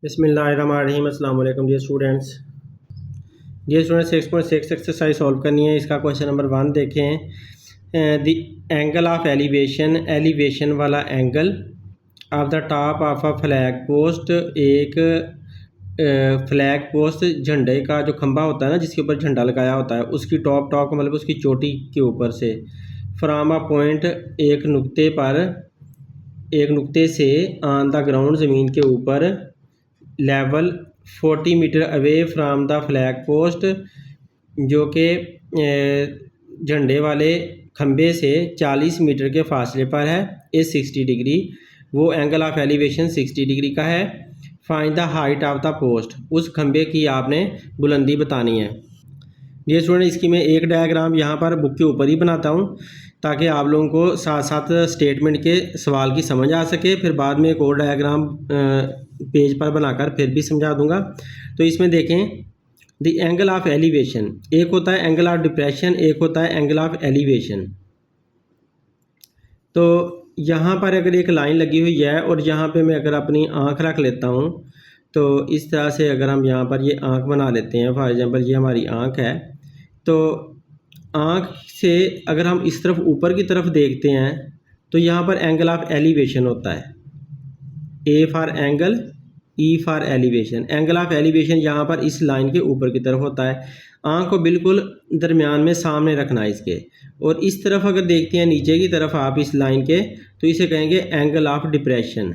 बिस्मिल्लाहिर्रहमानिर्रहीम। अस्सलाम वालेकुम डियर स्टूडेंट्स। 6.6 एक्सरसाइज सॉल्व करनी है। इसका क्वेश्चन नंबर 1 देखें। द एंगल ऑफ एलिवेशन वाला angle of the top of a flag post. एक फ्लैग पोस्ट झंडे का जो खंभा होता है ना, जिसके ऊपर झंडा लगाया होता है, उसकी टॉप मतलब उसकी चोटी के ऊपर से फ्रॉम अ पॉइंट एक नुक्ते से ऑन द ग्राउंड ज़मीन के ऊपर level 40 metre away from the flag post, जो कि झंडे वाले खंबे से 40 मीटर के फासले पर है, इस 60 डिग्री। वो एंगल ऑफ एलिवेशन 60 डिग्री का है। Find the height of the post. उस खंबे की आपने बुलंदी बतानी है। ये स्टूडेंट, इसकी मैं एक डायग्राम यहाँ पर बुक के ऊपर ही बनाता हूँ ताकि आप लोगों को साथ साथ स्टेटमेंट के सवाल की समझ आ सके। फिर बाद में एक और डायग्राम पेज पर बनाकर फिर भी समझा दूंगा। तो इसमें देखें, द एंगल ऑफ एलिवेशन, एक होता है एंगल ऑफ डिप्रेशन, एक होता है एंगल ऑफ एलिवेशन। तो यहाँ पर अगर एक लाइन लगी हुई है और यहाँ पे मैं अगर अपनी आँख रख लेता हूँ, तो इस तरह से अगर हम यहाँ पर ये आँख बना लेते हैं, फॉर एग्जांपल ये हमारी आँख है, तो आँख से अगर हम इस तरफ ऊपर की तरफ देखते हैं तो यहाँ पर एंगल ऑफ एलिवेशन होता है। A for angle, E for elevation. Angle of elevation यहाँ पर इस लाइन के ऊपर की तरफ होता है। आँख को बिल्कुल दरमियान में सामने रखना है इसके, और इस तरफ अगर देखते हैं नीचे की तरफ आप इस लाइन के, तो इसे कहेंगे एंगल ऑफ डिप्रेशन।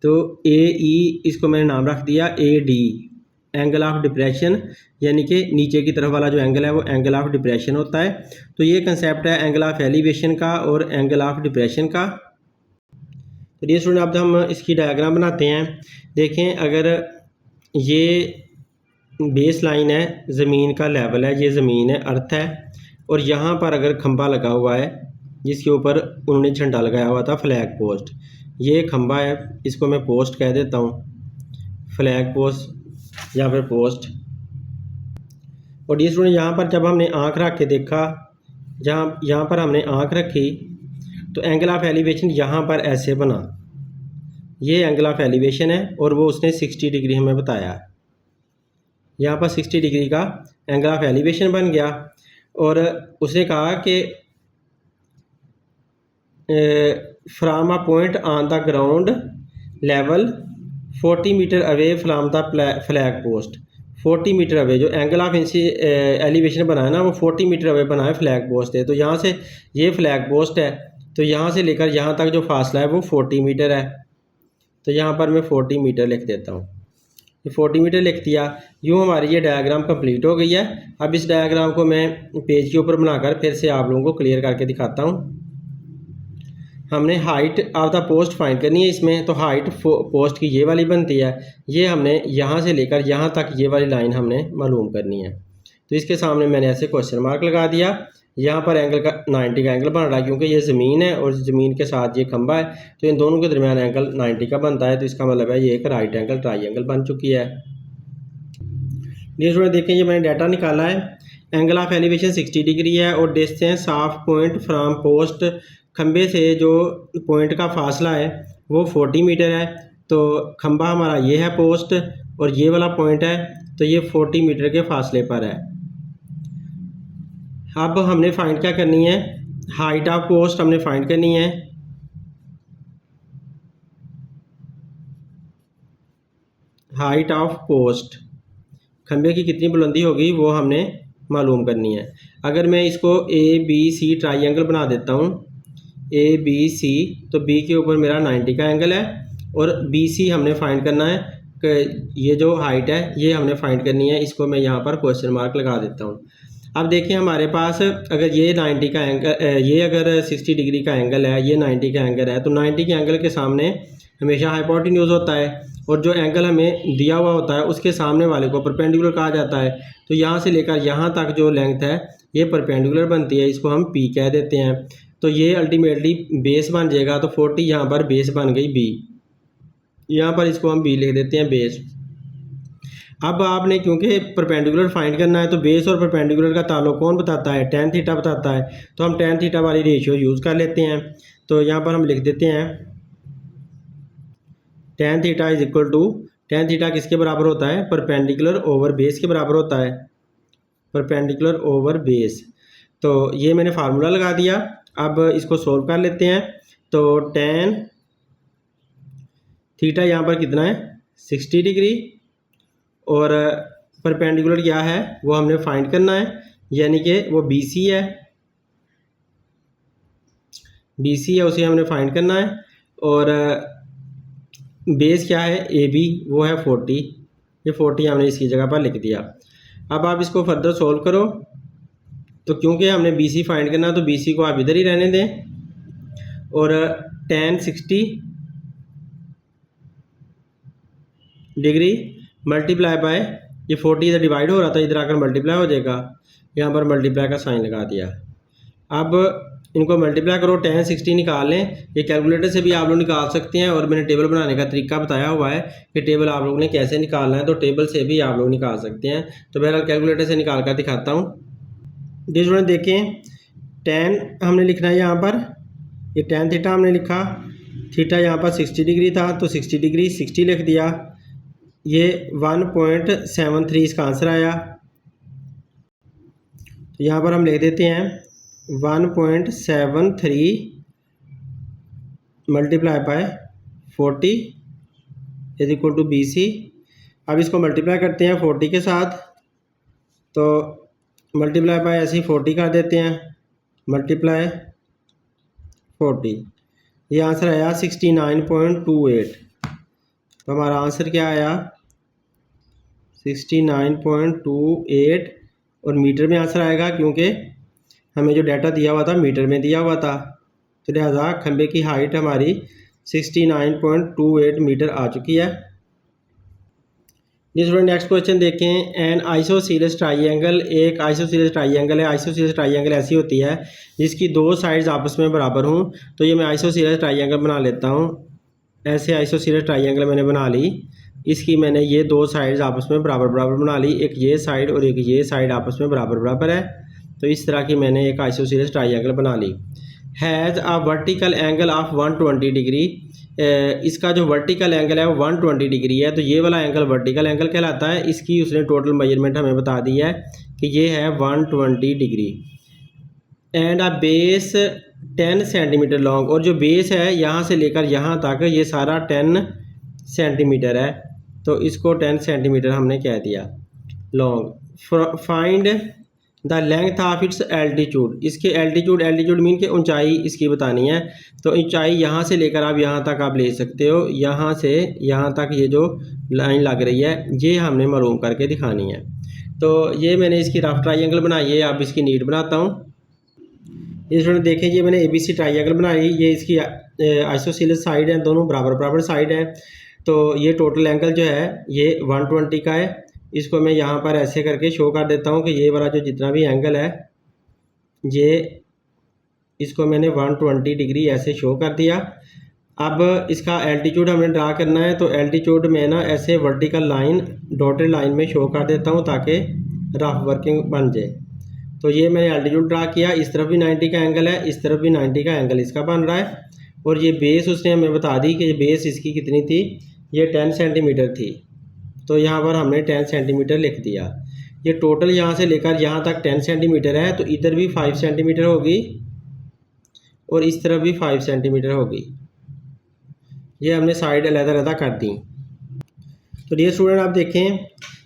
तो ए ई, इसको मैंने नाम रख दिया A D, angle of depression, यानी कि नीचे की तरफ वाला जो एंगल है वो एंगल ऑफ डिप्रेशन होता है। तो ये कंसेप्ट है एंगल ऑफ एलिवेशन का और एंगल ऑफ डिप्रेशन का। तो ये स्टूडेंट, अब हम इसकी डायग्राम बनाते हैं। देखें, अगर ये बेस लाइन है, ज़मीन का लेवल है, ये ज़मीन है, अर्थ है, और यहाँ पर अगर खंबा लगा हुआ है जिसके ऊपर उन्होंने झंडा लगाया हुआ था, फ्लैग पोस्ट। ये खंबा है, इसको मैं पोस्ट कह देता हूँ, फ्लैग पोस्ट या फिर पोस्ट। और ये स्टूडेंट, यहाँ पर जब हमने आँख रख के देखा, यहाँ पर हमने आँख रखी, तो एंगल ऑफ एलिवेशन यहाँ पर ऐसे बना। ये एंगल ऑफ एलिवेशन है और वो उसने 60 डिग्री हमें बताया। यहाँ पर 60 डिग्री का एंगल ऑफ एलिवेशन बन गया। और उसने कहा कि from a point on the ground level 40 metre away from the flag post. 40 metre away जो एंगल ऑफ एलिवेशन बना है ना, वो 40 मीटर अवे बना है फ्लैग पोस्ट है। तो यहाँ से ये फ्लैग पोस्ट है, तो यहाँ से लेकर यहाँ तक जो फासला है वो 40 मीटर है। तो यहाँ पर मैं 40 मीटर लिख देता हूँ, ये 40 मीटर लिख दिया। यूँ हमारी ये डायग्राम कंप्लीट हो गई है। अब इस डायग्राम को मैं पेज के ऊपर बनाकर फिर से आप लोगों को क्लियर करके दिखाता हूँ। हमने height of the post find करनी है इसमें। तो हाइट पोस्ट की ये वाली बनती है, ये हमने यहाँ से लेकर यहाँ तक ये वाली लाइन हमने मालूम करनी है। तो इसके सामने मैंने ऐसे क्वेश्चन मार्क लगा दिया। यहाँ पर एंगल का 90 का एंगल बन रहा है, क्योंकि ये ज़मीन है और ज़मीन के साथ ये खंबा है, तो इन दोनों के दरमियान एंगल 90 का बनता है। तो इसका मतलब है ये एक राइट एंगल ट्राइंगल बन चुकी है। ये थोड़ा देखें, ये मैंने डाटा निकाला है। एंगल ऑफ एलिवेशन 60 डिग्री है और distance of point from post, खंबे से जो पॉइंट का फासला है वो 40 मीटर है। तो खंबा हमारा ये है पोस्ट, और ये वाला पॉइंट है, तो ये 40 मीटर के फासले पर है। अब हमने फाइंड क्या करनी है, हाइट ऑफ पोस्ट हमने फाइंड करनी है। हाइट ऑफ पोस्ट, खंबे की कितनी बुलंदी होगी वो हमने मालूम करनी है। अगर मैं इसको ए बी सी ट्राइंगल बना देता हूँ, ए बी सी, तो बी के ऊपर मेरा 90 का एंगल है और बी सी हमने फाइंड करना है कि ये जो हाइट है ये हमने फाइंड करनी है। इसको मैं यहाँ पर क्वेश्चन मार्क लगा देता हूँ। अब देखिए, हमारे पास अगर ये 90 का एंगल, ये अगर 60 डिग्री का एंगल है, ये 90 का एंगल है, तो 90 के एंगल के सामने हमेशा हाइपोटेन्यूज होता है, और जो एंगल हमें दिया हुआ होता है उसके सामने वाले को परपेंडिकुलर कहा जाता है। तो यहाँ से लेकर यहाँ तक जो लेंथ है ये परपेंडिकुलर बनती है, इसको हम पी कह देते हैं। तो ये अल्टीमेटली बेस बन जाएगा। तो 40 यहाँ पर बेस बन गई बी, यहाँ पर इसको हम बी लिख देते हैं, बेस। अब आपने क्योंकि परपेंडिकुलर फाइंड करना है, तो बेस और परपेंडिकुलर का ताल्लुक कौन बताता है, टैन थीटा बताता है। तो हम टैन थीटा वाली रेशियो यूज़ कर लेते हैं। तो यहाँ पर हम लिख देते हैं tan theta is equal to tan theta किसके बराबर होता है? परपेंडिकुलर ओवर बेस के बराबर होता है, परपेंडिकुलर ओवर बेस। तो ये मैंने फार्मूला लगा दिया। अब इसको सोल्व कर लेते हैं। तो tan थीटा यहाँ पर कितना है? 60 डिग्री, और परपेंडिकुलर क्या है वो हमने फाइंड करना है, यानी कि वो BC है, BC है, उसे हमने फाइंड करना है। और बेस क्या है? AB, वो है 40। ये 40 हमने इसकी जगह पर लिख दिया। अब आप इसको फर्दर सोल्व करो। तो क्योंकि हमने BC फाइंड करना है तो BC को आप इधर ही रहने दें, और tan 60 डिग्री मल्टीप्लाई बाय, ये 40 इधर डिवाइड हो रहा था, इधर आकर मल्टीप्लाई हो जाएगा, यहाँ पर मल्टीप्लाई का साइन लगा दिया। अब इनको मल्टीप्लाई करो, tan 60 निकाल लें। ये कैलकुलेटर से भी आप लोग निकाल सकते हैं, और मैंने टेबल बनाने का तरीका बताया हुआ है कि टेबल आप लोगों ने कैसे निकालना है, तो टेबल से भी आप लोग निकाल सकते हैं। तो बहरहाल कैलकुलेटर से निकाल कर दिखाता हूँ। ये स्टूडेंट देखें, tan हमने लिखना है यहाँ पर, ये tan थीटा हमने लिखा, थीटा यहाँ पर 60 डिग्री था तो 60 डिग्री 60 लिख दिया। ये 1.73 इसका आंसर आया। तो यहाँ पर हम लिख देते हैं 1.73 multiply by 40 is equal to BC। अब इसको मल्टीप्लाई करते हैं 40 के साथ, तो मल्टीप्लाई बाय ऐसे ही 40 कर देते हैं, मल्टीप्लाई 40, ये आंसर आया 69.28। तो हमारा आंसर क्या आया? 69.28, और मीटर में आंसर आएगा क्योंकि हमें जो डाटा दिया हुआ था मीटर में दिया हुआ था। तो लिहाजा खंबे की हाइट हमारी 69.28 मीटर आ चुकी है। स्टूडेंट नेक्स्ट क्वेश्चन देखें। एन आइसोसीलस ट्राइंगल, एक आइसोसीलस ट्राइंगल है। आइसोसीलस ट्राइंगल ऐसी होती है जिसकी दो साइड्स आपस में बराबर हों। तो ये मैं आइसोसीलस ट्राइंगल बना लेता हूँ। ऐसे आइसोसीलस ट्राइंगल मैंने बना ली, इसकी मैंने ये दो साइड्स आपस में बराबर बराबर बना ली, एक ये साइड और एक ये साइड आपस में बराबर बराबर है। तो इस तरह की मैंने एक आइसोसीलस ट्राइंगल बना ली। Has a vertical angle of 120 degree, इसका जो वर्टिकल एंगल है वो 120 डिग्री है। तो ये वाला एंगल वर्टिकल एंगल कहलाता है। इसकी उसने टोटल मेजरमेंट हमें बता दी है कि ये है 120 degree. And a base 10 centimetre long, और जो बेस है यहाँ से लेकर यहाँ तक ये सारा 10 सेंटीमीटर है। तो इसको 10 सेंटीमीटर हमने कह दिया long. Find the length of its altitude, इसके एल्टीट्यूड मीन के ऊंचाई इसकी बतानी है। तो ऊंचाई यहाँ से लेकर आप यहाँ तक आप ले सकते हो, यहाँ से यहाँ तक ये जो लाइन लग रही है ये हमने मालूम करके दिखानी है। तो ये मैंने इसकी रफ ट्राइंगल बनाई है, अब इसकी नीट बनाता हूँ। ये स्टूडेंट देखें, ये मैंने ABC ट्राइंगल बनाई, ये इसकी आइसोसीलस साइड है, दोनों बराबर बराबर साइड हैं। तो ये टोटल एंगल जो है ये 120 का है। इसको मैं यहाँ पर ऐसे करके शो कर देता हूँ कि ये वाला जो जितना भी एंगल है ये, इसको मैंने 120 डिग्री ऐसे शो कर दिया। अब इसका एल्टीट्यूड हमें ड्रा करना है। तो एल्टीट्यूड में ना ऐसे वर्टिकल लाइन डॉटेड लाइन में शो कर देता हूँ ताकि रफ वर्किंग बन जाए। तो ये मैंने एल्टीट्यूड ड्रा किया, इस तरफ भी 90 का एंगल है, इस तरफ भी 90 का एंगल इसका बन रहा है। और ये बेस उसने हमें बता दी कि बेस इसकी कितनी थी, ये 10 सेंटीमीटर थी। तो यहाँ पर हमने 10 सेंटीमीटर लिख दिया। ये टोटल यहाँ से लेकर यहाँ तक 10 सेंटीमीटर है। तो इधर भी 5 सेंटीमीटर होगी और इस तरफ भी 5 सेंटीमीटर होगी। ये हमने साइड अलग-अलग कर दी। तो डियर स्टूडेंट आप देखें,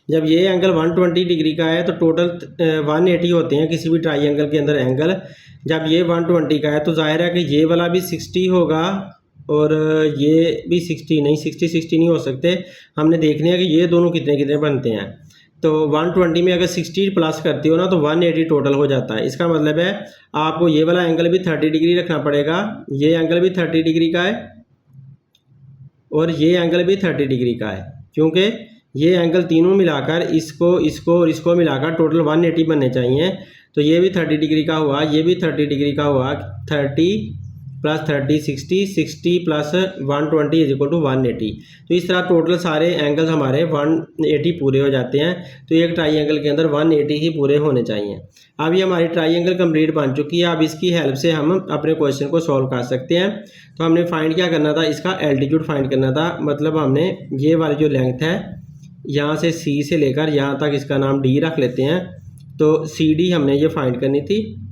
जब ये एंगल 120 डिग्री का है तो टोटल 180 होते हैं किसी भी ट्राइंगल के अंदर एंगल। जब ये 120 का है तो जाहिर है कि ये वाला भी 60 होगा और ये भी 60 नहीं, 60 नहीं हो सकते। हमने देखने हैं कि ये दोनों कितने कितने बनते हैं। तो 120 में अगर 60 प्लस करते हो ना तो 180 टोटल हो जाता है। इसका मतलब है आपको ये वाला एंगल भी 30 डिग्री रखना पड़ेगा, ये एंगल भी 30 डिग्री का है और ये एंगल भी 30 डिग्री का है, क्योंकि ये एंगल तीनों मिलाकर इसको और इसको मिलाकर टोटल 180 बनने चाहिए। तो ये भी 30 डिग्री का हुआ, ये भी 30 डिग्री का हुआ, 30 plus 30 60, 60 plus 120 is equal to 180। तो इस तरह टोटल सारे एंगल्स हमारे 180 पूरे हो जाते हैं। तो एक ट्राइंगल के अंदर 180 ही पूरे होने चाहिए। अब ये हमारी ट्राइंगल कंप्लीट बन चुकी है। अब इसकी हेल्प से हम अपने क्वेश्चन को सॉल्व कर सकते हैं। तो हमने फाइंड क्या करना था, इसका एल्टीट्यूड फाइंड करना था। मतलब हमने ये वाली जो लेंथ है यहाँ से सी से लेकर यहाँ तक, इसका नाम डी रख लेते हैं। तो सी डी हमने ये फाइंड करनी थी,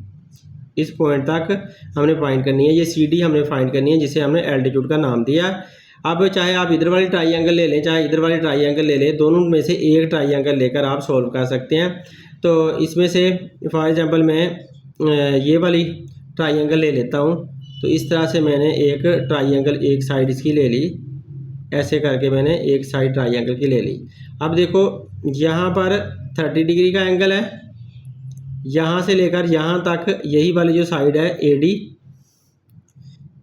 इस पॉइंट तक हमने फाइंड करनी है। ये सी डी हमने फाइंड करनी है, जिसे हमने एल्टीट्यूड का नाम दिया। अब चाहे आप इधर वाली ट्राइंगल ले लें, चाहे इधर वाली ट्राइंगल ले लें, दोनों में से एक ट्राइंगल लेकर आप सॉल्व कर सकते हैं। तो इसमें से फॉर एग्जांपल मैं ये वाली ट्राइंगल ले लेता हूँ। तो इस तरह से मैंने एक ट्राइंगल एक साइड इसकी ले ली, ऐसे करके मैंने एक साइड ट्राइंगल की ले ली। अब देखो यहाँ पर 30 डिग्री का एंगल है, यहाँ से लेकर यहाँ तक यही वाली जो साइड है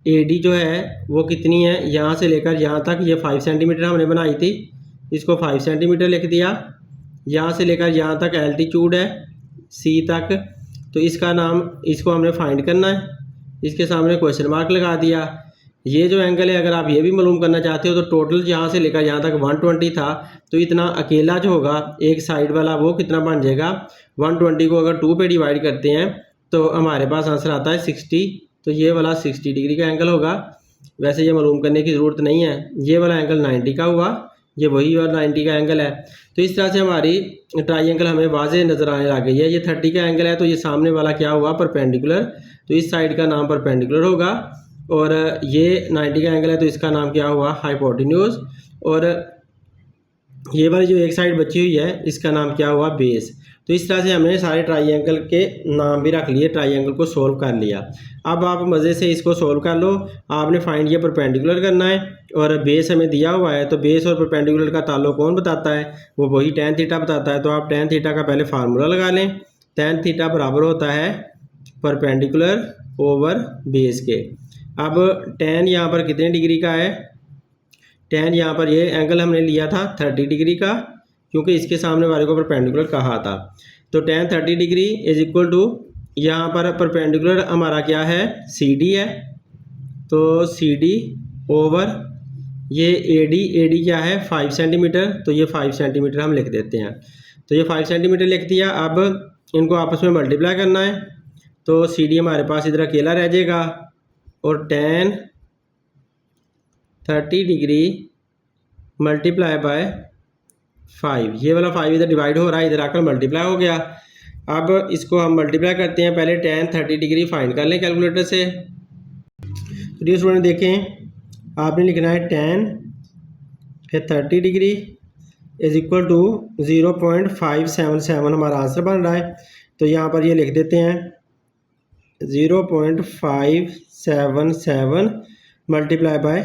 एडी जो है वो कितनी है, यहाँ से लेकर यहाँ तक ये 5 सेंटीमीटर हमने बनाई थी, इसको 5 सेंटीमीटर लिख दिया। यहाँ से लेकर यहाँ तक एल्टीट्यूड है सी तक, तो इसका नाम, इसको हमने फाइंड करना है। इसके सामने क्वेश्चन मार्क लगा दिया। ये जो एंगल है, अगर आप ये भी मालूम करना चाहते हो तो टोटल यहाँ से लेकर यहाँ तक 120 था, तो इतना अकेला जो होगा एक साइड वाला वो कितना बन जाएगा, 120 को अगर 2 पे डिवाइड करते हैं तो हमारे पास आंसर आता है 60। तो ये वाला 60 डिग्री का एंगल होगा। वैसे ये मालूम करने की ज़रूरत नहीं है। ये वाला एंगल 90 का हुआ, ये वही और 90 का एंगल है। तो इस तरह से हमारी ट्राइंगल हमें वाज़े नज़र आने लग गई है। ये 30 का एंगल है, तो ये सामने वाला क्या हुआ, परपेंडिकुलर। तो इस साइड का नाम परपेंडिकुलर होगा, और ये 90 का एंगल है तो इसका नाम क्या हुआ, हाइपोटेन्यूज। और ये वाली जो एक साइड बची हुई है इसका नाम क्या हुआ, बेस। तो इस तरह से हमने सारे ट्राइंगल के नाम भी रख लिए, ट्राइंगल को सोल्व कर लिया। अब आप मज़े से इसको सोल्व कर लो। आपने फाइंड ये परपेंडिकुलर करना है, और बेस हमें दिया हुआ है। तो बेस और परपेंडिकुलर का ताल्लुक कौन बताता है, वो वही tan थीटा बताता है। तो आप tan थीटा का पहले फार्मूला लगा लें। tan थीटा बराबर होता है परपेंडिकुलर ओवर बेस के। अब tan यहाँ पर कितने डिग्री का है, tan यहाँ पर ये एंगल हमने लिया था 30 डिग्री का, क्योंकि इसके सामने वाले को परपेंडिकुलर कहा था। तो tan 30 degree is equal to, यहाँ पर परपेंडिकुलर हमारा क्या है, CD है। तो CD ओवर ये AD क्या है, 5 सेंटीमीटर। तो ये 5 सेंटीमीटर हम लिख देते हैं। तो ये 5 सेंटीमीटर लिख दिया। अब इनको आपस में मल्टीप्लाई करना है। तो CD हमारे पास इधर अकेला रह जाएगा, और tan 30 डिग्री मल्टीप्लाई बाय 5, ये वाला 5 इधर डिवाइड हो रहा है, इधर आकर मल्टीप्लाई हो गया। अब इसको हम मल्टीप्लाई करते हैं। पहले tan 30 डिग्री फाइंड कर लें कैलकुलेटर से। तो डियर स्टूडेंट देखें, आपने लिखना है tan फिर 30 डिग्री इज इक्वल टू 0.577 हमारा आंसर बन रहा है। तो यहाँ पर ये लिख देते हैं 0.577 मल्टीप्लाई बाय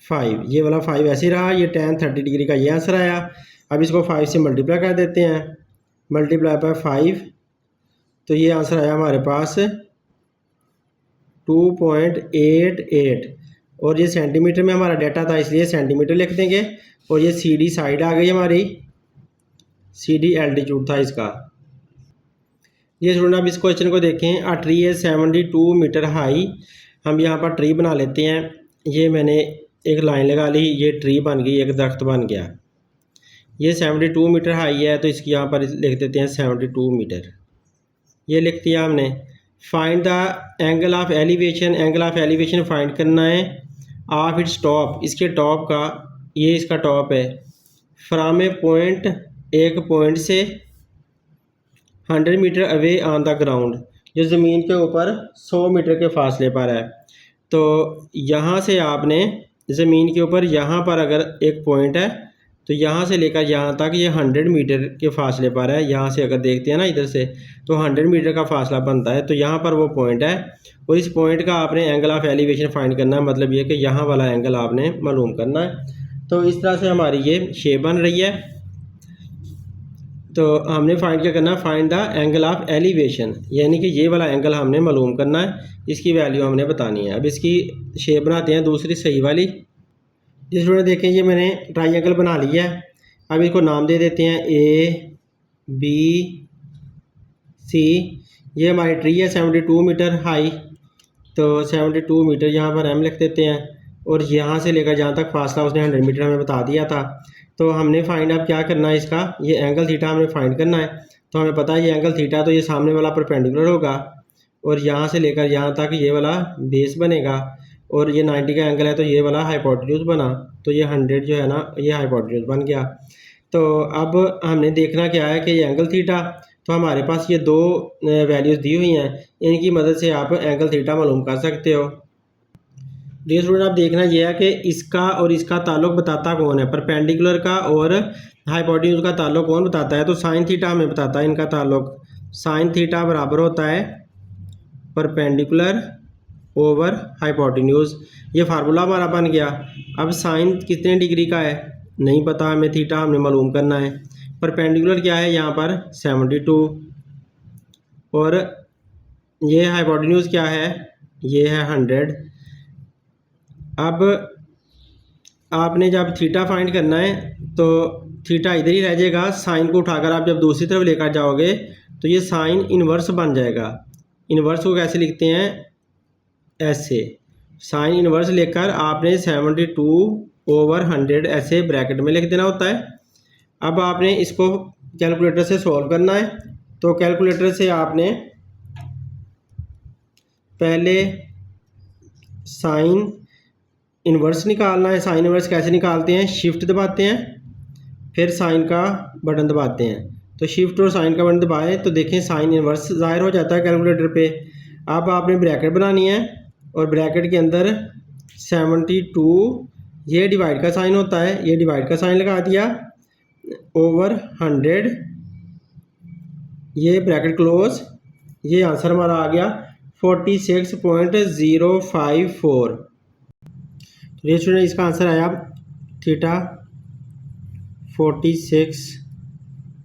5। ये वाला 5 ऐसे ही रहा, ये tan 30 डिग्री का ये आंसर आया। अब इसको 5 से मल्टीप्लाई कर देते हैं, मल्टीप्लाई बाय 5। तो ये आंसर आया हमारे पास 2.88, और ये सेंटीमीटर में हमारा डाटा था इसलिए सेंटीमीटर लिख देंगे। और ये CD साइड आ गई हमारी, CD एल्टीट्यूड था इसका। ये स्टूडेंट अब इस क्वेश्चन को देखें। अ ट्री है 72 मीटर हाई। हम यहाँ पर ट्री बना लेते हैं। ये मैंने एक लाइन लगा ली, ये ट्री बन गई, एक दरख्त बन गया। ये 72 मीटर हाई है, तो इसकी यहाँ पर लिख देते हैं 72 मीटर, ये लिख दिया हमने। Find the angle of elevation, angle of elevation find करना है ऑफ इट्स टॉप, इसके टॉप का, ये इसका टॉप है। फ्रॉम ए पॉइंट, एक पॉइंट से 100 metre away on the ground, जो ज़मीन के ऊपर 100 मीटर के फासले पर है। तो यहाँ से आपने ज़मीन के ऊपर, यहाँ पर अगर एक पॉइंट है तो यहाँ से लेकर यहाँ तक ये 100 मीटर के फासले पर है। यहाँ से अगर देखते हैं ना इधर से, तो 100 मीटर का फासला बनता है। तो यहाँ पर वो पॉइंट है, और इस पॉइंट का आपने एंगल ऑफ एलिवेशन फाइंड करना है। मतलब ये कि यहाँ वाला एंगल आपने मालूम करना है। तो इस तरह से हमारी ये शेप बन रही है। तो हमने फाइंड क्या करना है, find the angle of elevation, यानी कि ये वाला एंगल हमने मालूम करना है, इसकी वैल्यू हमने बतानी है। अब इसकी शेप बनाते हैं दूसरी सही वाली। जिस स्टूडेंट देखें, ये मैंने ट्राइंगल बना लिया है। अब इसको नाम दे देते हैं ABC। ये हमारी ट्री है 72 मीटर हाई। तो 72 मीटर यहाँ पर m लिख देते हैं और यहाँ से लेकर जहाँ तक फासला उसने 100 मीटर हमें बता दिया था। तो हमने फाइंड अब क्या करना है, इसका ये एंगल थीटा हमने फाइंड करना है। तो हमें पता है ये एंगल थीटा, तो ये सामने वाला परपेंडिकुलर होगा और यहाँ से लेकर यहाँ तक ये वाला बेस बनेगा और ये 90 का एंगल है तो ये वाला हाइपोटेन्यूज बना, तो ये 100 जो है ना ये हाइपोटेन्यूज बन गया। तो अब हमने देखना क्या है कि ये एंगल थीटा, तो हमारे पास ये दो वैल्यूज़ दी हुई हैं, इनकी मदद से आप एंगल थीटा मालूम कर सकते हो। डियर स्टूडेंट, आप देखना ये है कि इसका और इसका ताल्लुक बताता कौन है, परपेंडिकुलर का और हाइपोटेन्यूज का ताल्लुक कौन बताता है, तो साइन थीटा हमें बताता है इनका ताल्लुक। साइन थीटा बराबर होता है परपेंडिकुलर ओवर हाइपोटेन्यूज। ये फार्मूला हमारा बन गया। अब साइन कितने डिग्री का है नहीं पता हमें, थीटा हमने मालूम करना है। परपेंडिकुलर क्या है यहाँ पर 72 और ये हाइपोटेन्यूज क्या है, ये है 100। अब आपने जब थीटा फाइंड करना है तो थीटा इधर ही रह जाएगा, साइन को उठाकर आप जब दूसरी तरफ लेकर जाओगे तो ये साइन इन्वर्स बन जाएगा। इन्वर्स को कैसे लिखते हैं, ऐसे साइन इन्वर्स लेकर आपने 72/100 ऐसे ब्रैकेट में लिख देना होता है। अब आपने इसको कैलकुलेटर से सॉल्व करना है। तो कैलकुलेटर से आपने पहले साइन इन्वर्स निकालना है। साइन इन्वर्स कैसे निकालते हैं, शिफ्ट दबाते हैं फिर साइन का बटन दबाते हैं। तो शिफ्ट और साइन का बटन दबाएं तो देखें साइन इन्वर्स ज़ाहिर हो जाता है कैलकुलेटर पे। अब आपने ब्रैकेट बनानी है और ब्रैकेट के अंदर 72 ये डिवाइड का साइन होता है, ये डिवाइड का साइन लगा दिया ओवर 100, ये ब्रैकेट क्लोज। ये आंसर हमारा आ गया 46.054। तो ये स्टूडेंट इसका आंसर आया थीटा 46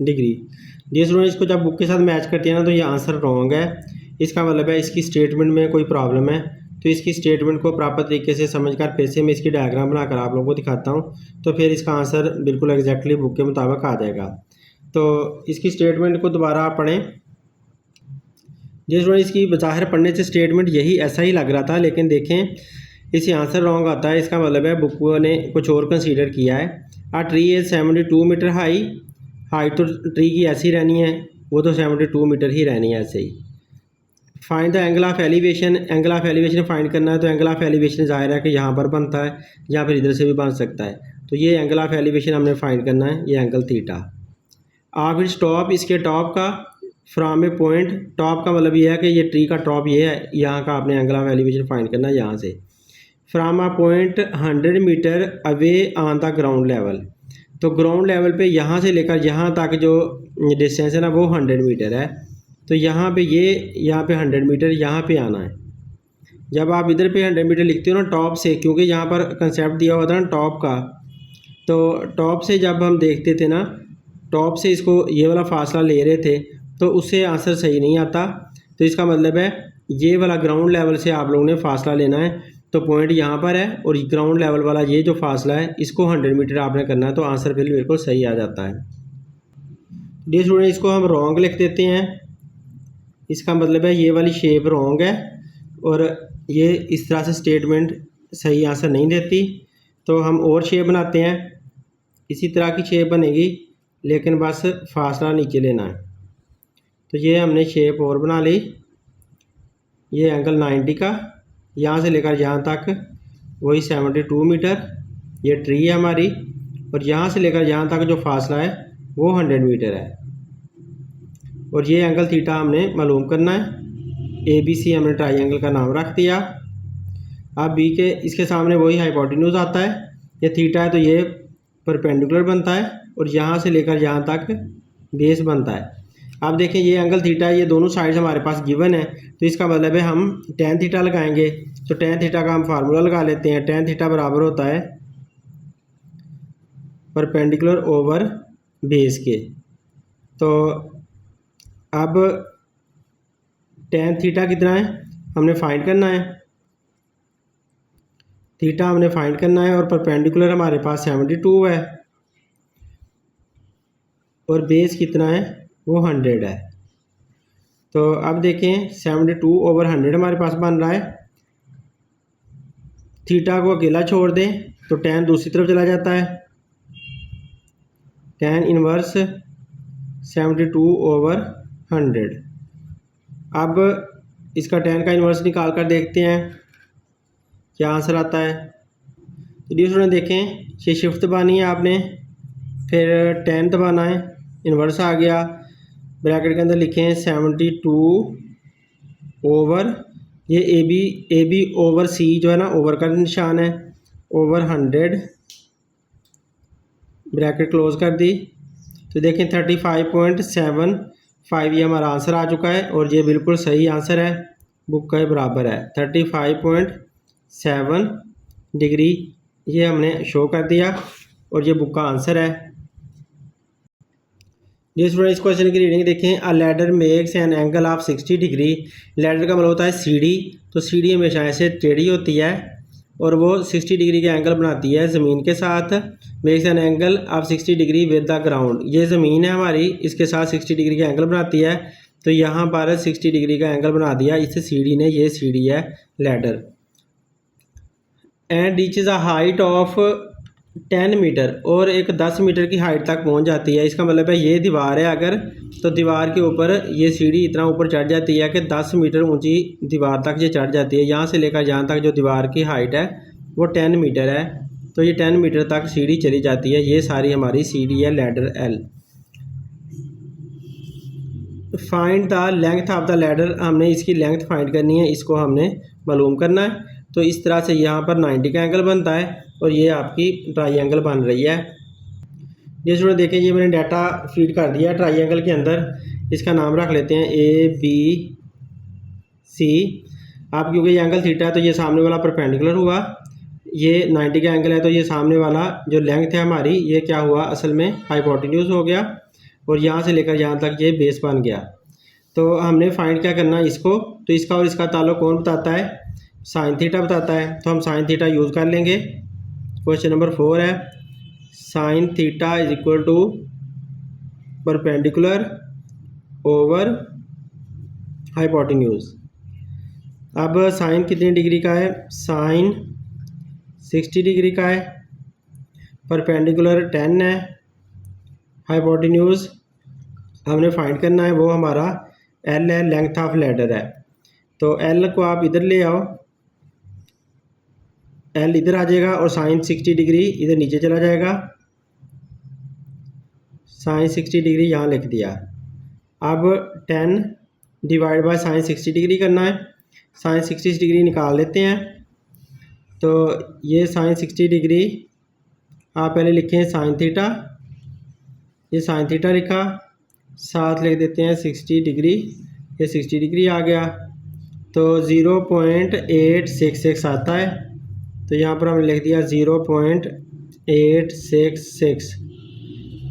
डिग्री। ये स्टूडेंट इसको जब बुक के साथ मैच करती है ना तो ये आंसर रॉन्ग है। इसका मतलब है इसकी स्टेटमेंट में कोई प्रॉब्लम है। तो इसकी स्टेटमेंट को प्रॉपर तरीके से समझकर फिर से मैं इसकी डायग्राम बनाकर आप लोगों को दिखाता हूँ, तो फिर इसका आंसर बिल्कुल एग्जैक्टली बुक के मुताबिक आ जाएगा। तो इसकी स्टेटमेंट को दोबारा आप पढ़ें। जिस स्टूडेंट इसकी बाहर पढ़ने से स्टेटमेंट यही ऐसा ही लग रहा था, लेकिन देखें इसे आंसर रॉन्ग आता है। इसका मतलब है बुक ने कुछ और कंसीडर किया है। आ ट्री इज 72 मीटर हाइट तो ट्री की ऐसी रहनी है, वो तो 72 मीटर ही रहनी है ऐसे ही। Find the angle of elevation, angle of elevation find करना है। तो एंगल ऑफ एलिवेशन ज़ाहिर है कि यहाँ पर बनता है या फिर इधर से भी बन सकता है। तो ये एंगल ऑफ एलिवेशन हमने फाइंड करना है, ये एंगल थीटा। आप इस टॉप, इसके टॉप का फ्रॉम ए पॉइंट, टॉप का मतलब ये है कि ये ट्री का टॉप ये है, यहाँ का आपने एंगल ऑफ एलिवेशन फाइंड करना है यहाँ से। From a point 100 metre away on the ground level, तो ग्राउंड लेवल पे यहाँ से लेकर यहाँ तक जो डिस्टेंस है ना वो 100 मीटर है। तो यहाँ पे यहाँ पे 100 मीटर यहाँ पे आना है। जब आप इधर पे 100 मीटर लिखते हो ना टॉप से, क्योंकि यहाँ पर कंसेप्ट दिया हुआ था ना टॉप का, तो टॉप से जब हम देखते थे ना, टॉप से इसको ये वाला फासला ले रहे थे तो उससे आंसर सही नहीं आता। तो इसका मतलब है ये वाला ग्राउंड लेवल से आप लोगों ने फासला लेना है। तो पॉइंट यहाँ पर है और ग्राउंड लेवल वाला ये जो फासला है इसको 100 मीटर आपने करना है, तो आंसर फिर बिल्कुल सही आ जाता है। डियर स्टूडेंट, इसको हम रॉन्ग लिख देते हैं। इसका मतलब है ये वाली शेप रॉन्ग है और ये इस तरह से स्टेटमेंट सही आंसर नहीं देती। तो हम और शेप बनाते हैं, इसी तरह की शेप बनेगी लेकिन बस फासला नीचे लेना है। तो ये हमने शेप और बना ली। ये एंगल 90 का, यहाँ से लेकर यहाँ तक वही 72 मीटर, ये ट्री है हमारी, और यहाँ से लेकर यहाँ तक जो फासला है वो 100 मीटर है। और ये एंगल थीटा हमने मालूम करना है। ABC हमने ट्राइंगल का नाम रख दिया। अब बी के इसके सामने वही हाइपोटेन्यूज आता है, ये थीटा है तो ये परपेंडिकुलर बनता है और यहाँ से लेकर यहाँ तक बेस बनता है। आप देखें ये एंगल थीटा है, ये दोनों साइड्स हमारे पास गिवन है, तो इसका मतलब है हम tan थीटा लगाएंगे। तो tan थीटा का हम फार्मूला लगा लेते हैं। tan थीटा बराबर होता है परपेंडिकुलर ओवर बेस के। तो अब tan थीटा कितना है हमने फाइंड करना है, थीटा हमने फाइंड करना है और परपेंडिकुलर हमारे पास 72 है और बेस कितना है वो 100 है। तो अब देखें 72/100 हमारे पास बन रहा है। थीटा को अकेला छोड़ दें तो tan दूसरी तरफ चला जाता है, tan इनवर्स 72/100। अब इसका tan का इन्वर्स निकाल कर देखते हैं क्या आंसर आता है। तो डी स्टूडेंट देखें, ये शिफ्ट दबानी है आपने, फिर tan दबाना है, इन्वर्स आ गया, ब्रैकेट के अंदर लिखें 72 ये ए बी ओवर सी जो है ना, ओवर का निशान है, ओवर 100, ब्रैकेट क्लोज कर दी। तो देखें 35.75 ये हमारा आंसर आ चुका है और ये बिल्कुल सही आंसर है, बुक के बराबर है। 35.7 डिग्री ये हमने शो कर दिया और ये बुक का आंसर है। ये स्टूडेंट इस क्वेश्चन की रीडिंग देखें। अ ladder makes an angle of 60 degree. Ladder का मतलब होता है सीढ़ी, तो सीढ़ी हमेशा ऐसे टेढ़ी होती है और वो 60 डिग्री के एंगल बनाती है ज़मीन के साथ। Makes an angle of 60 degree with the ground, ये ज़मीन है हमारी, इसके साथ 60 डिग्री का एंगल बनाती है। तो यहाँ पर 60 डिग्री का एंगल बना दिया इस सीढ़ी ने, ये सीढ़ी है ladder. And reaches a height of 10 metre, और एक 10 मीटर की हाइट तक पहुंच जाती है। इसका मतलब है ये दीवार है अगर, तो दीवार के ऊपर ये सीढ़ी इतना ऊपर चढ़ जाती है कि 10 मीटर ऊंची दीवार तक ये चढ़ जाती है। यहाँ से लेकर यहाँ तक जो दीवार की हाइट है वो 10 मीटर है, तो ये 10 मीटर तक सीढ़ी चली जाती है। ये सारी हमारी सीढ़ी है ladder L. Find the length of the ladder, हमने इसकी लेंथ फाइंड करनी है, इसको हमने मालूम करना है। तो इस तरह से यहाँ पर 90 का एंगल बनता है और ये आपकी ट्राइंगल बन रही है। ये स्टूडेंट देखें, ये मैंने डाटा फीड कर दिया ट्राइंगल के अंदर, इसका नाम रख लेते हैं ABC। आप क्योंकि ये एंगल थीटा है तो ये सामने वाला परपेंडिकुलर हुआ, ये 90 का एंगल है तो ये सामने वाला जो लेंथ है हमारी ये क्या हुआ, असल में हाइपोटेन्यूज हो गया और यहाँ से लेकर यहाँ तक ये बेस बन गया। तो हमने फाइंड क्या करना है इसको, तो इसका और इसका ताल्लुक कौन बताता है, साइन थीटा बताता है। तो हम साइन थीटा यूज़ कर लेंगे। क्वेश्चन नंबर 4 है, sine theta is equal to perpendicular over hypotenuse. अब साइन कितनी डिग्री का है, साइन 60 डिग्री का है, परपेंडिकुलर 10 है, हाइपोटेन्यूज हमने फाइंड करना है, वो हमारा एल है, लेंथ ऑफ लैडर है। तो एल को आप इधर ले आओ, एल इधर आ जाएगा और साइन 60 डिग्री इधर नीचे चला जाएगा, साइन 60 डिग्री यहाँ लिख दिया। अब 10 डिवाइड बाय साइन 60 डिग्री करना है, साइन 60 डिग्री निकाल लेते हैं। तो ये साइन 60 डिग्री आप पहले लिखें साइन थीटा, ये साइन थीटा लिखा, साथ लिख देते हैं 60 डिग्री, ये 60 डिग्री आ गया। तो 0.866 आता है, तो यहाँ पर हमने लिख दिया 0.866,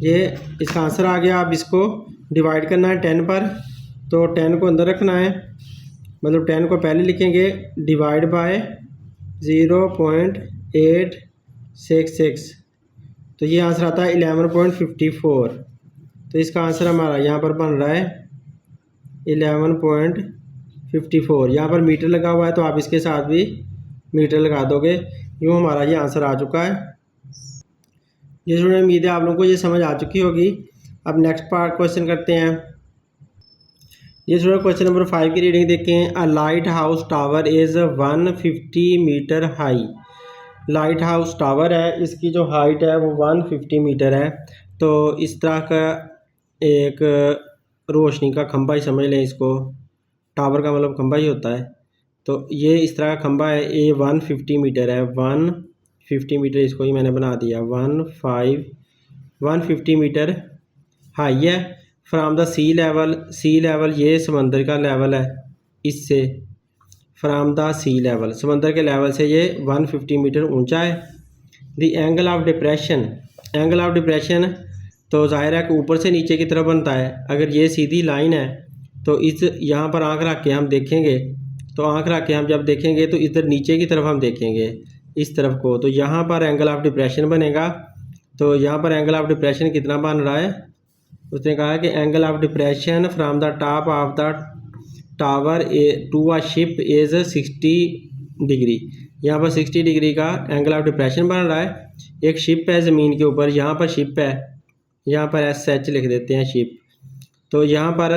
ये इसका आंसर आ गया। अब इसको डिवाइड करना है 10 पर, तो 10 को अंदर रखना है, मतलब 10 को पहले लिखेंगे, डिवाइड बाय 0.866, तो ये आंसर आता है 11.54। तो इसका आंसर हमारा यहाँ पर बन रहा है 11.54। यहाँ पर मीटर लगा हुआ है तो आप इसके साथ भी मीटर लगा दोगे, यूँ हमारा ये आंसर आ चुका है। ये स्टूडेंट उम्मीद है आप लोगों को ये समझ आ चुकी होगी। अब नेक्स्ट पार्ट क्वेश्चन करते हैं। ये स्टूडेंट क्वेश्चन नंबर 5 की रीडिंग देखें। A light house tower is 150 metre high. Light house tower है, इसकी जो हाइट है वो 150 मीटर है। तो इस तरह का एक रोशनी का खंभा ही समझ लें इसको, टावर का मतलब खंभा ही होता है। तो ये इस तरह का खंभा है, ये 150 मीटर है, 150 मीटर इसको ही मैंने बना दिया, 150 मीटर हाई है from the sea level. Sea level ये समंदर का लेवल है, इससे फ्राम द सी लेवल, समंदर के लेवल से ये 150 मीटर ऊंचा है। The angle of depression, angle of depression तो ज़ाहिर है कि ऊपर से नीचे की तरफ बनता है। अगर ये सीधी लाइन है तो इस यहाँ पर आँख रख के हम देखेंगे, तो आँख रख के हम जब देखेंगे तो इधर नीचे की तरफ हम देखेंगे इस तरफ को, तो यहाँ पर एंगल ऑफ डिप्रेशन बनेगा। तो यहाँ पर एंगल ऑफ डिप्रेशन कितना बन रहा है, उसने कहा कि angle of depression from the top of the tower to a ship is 60 degree. यहाँ पर 60 डिग्री का एंगल ऑफ डिप्रेशन बन रहा है। एक शिप है ज़मीन के ऊपर, यहाँ पर शिप है, यहाँ पर SH लिख देते हैं शिप। तो यहाँ पर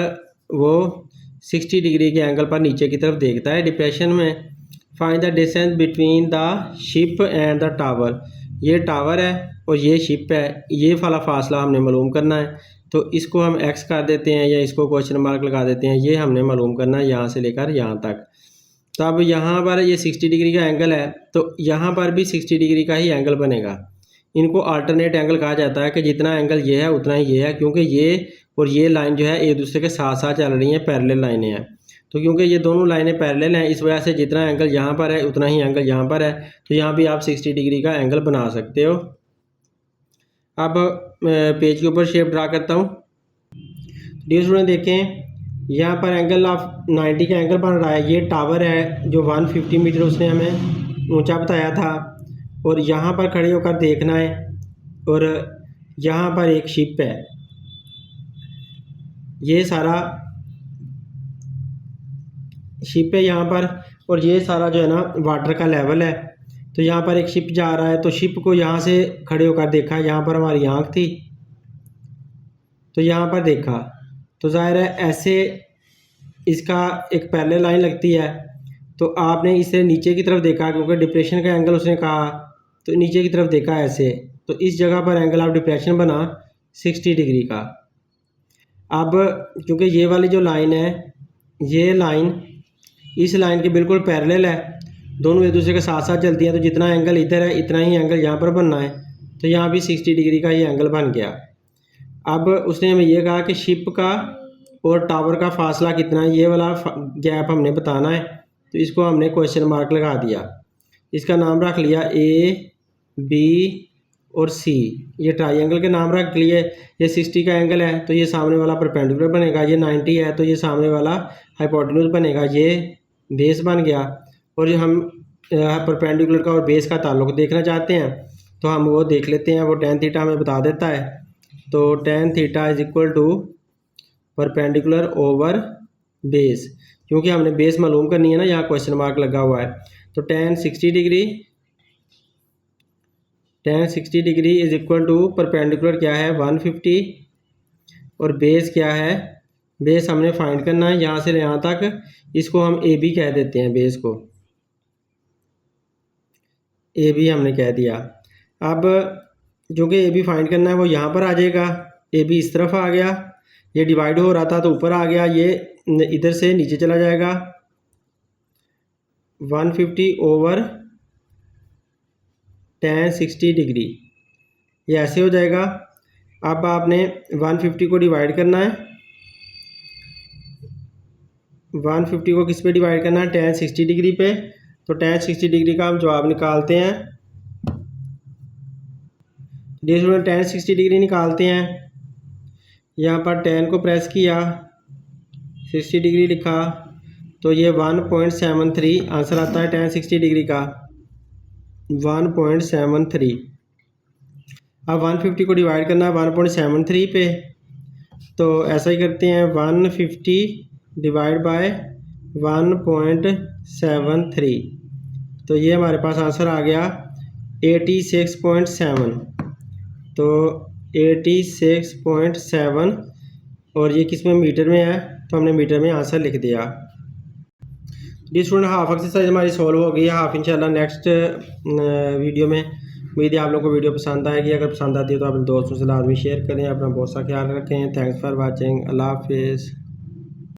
वो 60 डिग्री के एंगल पर नीचे की तरफ देखता है डिप्रेशन में। Find the distance between the ship and the tower. ये टावर है और ये शिप है, ये वाला फासला हमने मालूम करना है। तो इसको हम x कर देते हैं या इसको क्वेश्चन मार्क लगा देते हैं। ये हमने मालूम करना है यहाँ से लेकर यहाँ तक। तो अब यहाँ पर ये 60 डिग्री का एंगल है, तो यहाँ पर भी 60 डिग्री का ही एंगल बनेगा। इनको अल्टरनेट एंगल कहा जाता है कि जितना एंगल ये है उतना ही ये है, क्योंकि ये और ये लाइन जो है एक दूसरे के साथ साथ चल रही हैं, पैरेलल लाइनें हैं। तो क्योंकि ये दोनों लाइनें पैरेलल हैं, इस वजह से जितना एंगल यहाँ पर है उतना ही एंगल यहाँ पर है। तो यहाँ भी आप 60 डिग्री का एंगल बना सकते हो। अब पेज के ऊपर शेप ड्रा करता हूँ। डियर स्टूडेंट देखें, यहाँ पर एंगल ऑफ 90 का एंगल बन रहा है। ये टावर है जो 150 मीटर उसने हमें ऊंचा बताया था, और यहाँ पर खड़े होकर देखना है। और यहाँ पर एक शिप है, ये सारा शिप है यहाँ पर, और ये सारा जो है ना वाटर का लेवल है। तो यहाँ पर एक शिप जा रहा है, तो शिप को यहाँ से खड़े होकर देखा, यहाँ पर हमारी आँख थी, तो यहाँ पर देखा। तो ज़ाहिर है ऐसे इसका एक पैरेलल लाइन लगती है, तो आपने इसे नीचे की तरफ देखा, क्योंकि डिप्रेशन का एंगल उसने कहा, तो नीचे की तरफ देखा ऐसे। तो इस जगह पर एंगल ऑफ डिप्रेशन बना 60 डिग्री का। अब क्योंकि ये वाली जो लाइन है, ये लाइन इस लाइन के बिल्कुल पैरेलल है, दोनों एक दूसरे के साथ साथ चलती हैं। तो जितना एंगल इधर है इतना ही एंगल यहाँ पर बनना है। तो यहाँ भी 60 डिग्री का ही एंगल बन गया। अब उसने हमें ये कहा कि शिप का और टावर का फासला कितना है, ये वाला गैप हमने बताना है। तो इसको हमने क्वेश्चन मार्क लगा दिया, इसका नाम रख लिया A, B और C। ये ट्राइंगल के नाम रख लिए। ये 60 का एंगल है, तो ये सामने वाला परपेंडिकुलर बनेगा। ये 90 है, तो ये सामने वाला हाइपोटेन्यूज बनेगा। ये बेस बन गया। और हम परपेंडिकुलर का और बेस का ताल्लुक देखना चाहते हैं, तो हम वो देख लेते हैं। वो tan थीटा हमें बता देता है। तो tan theta is equal to perpendicular over base, क्योंकि हमने बेस मालूम करनी है ना, यहाँ क्वेश्चन मार्क लगा हुआ है। तो tan 60 degree is equal to perpendicular क्या है 150, और बेस क्या है, बेस हमने फाइंड करना है यहाँ से यहाँ तक। इसको हम AB कह देते हैं, बेस को AB हमने कह दिया। अब जो कि AB फाइंड करना है वो यहाँ पर आ जाएगा। AB इस तरफ आ गया, ये डिवाइड हो रहा था तो ऊपर आ गया, ये इधर से नीचे चला जाएगा। 150 ओवर tan 60 डिग्री, ये ऐसे हो जाएगा। अब आपने 150 को डिवाइड करना है, 150 को किस पे डिवाइड करना है, tan 60 डिग्री पे। तो tan 60 डिग्री का हम जवाब निकालते हैं। डियर स्टूडेंट, tan 60 डिग्री निकालते हैं। यहाँ पर tan को प्रेस किया, 60 डिग्री लिखा, तो ये 1.73 आंसर आता है tan 60 डिग्री का 1.73। अब 150 को डिवाइड करना है 1.73 पे, तो ऐसा ही करते हैं 150 डिवाइड बाय 1.73। तो ये हमारे पास आंसर आ गया 86.7। तो 86.7, और ये किस में, मीटर में है, तो हमने मीटर में आंसर लिख दिया। जी स्टूडेंट, हाफ एक्सरसाइज हमारी सॉल्व हो गई है। हाफ इंशाल्लाह नेक्स्ट वीडियो में। उम्मीद है आप लोगों को वीडियो पसंद आएगी। अगर पसंद आती है तो अपने दोस्तों से लाजमी शेयर करें। अपना बहुत सा ख्याल रखें। Thanks for watching. अल्लाह हाफिज़।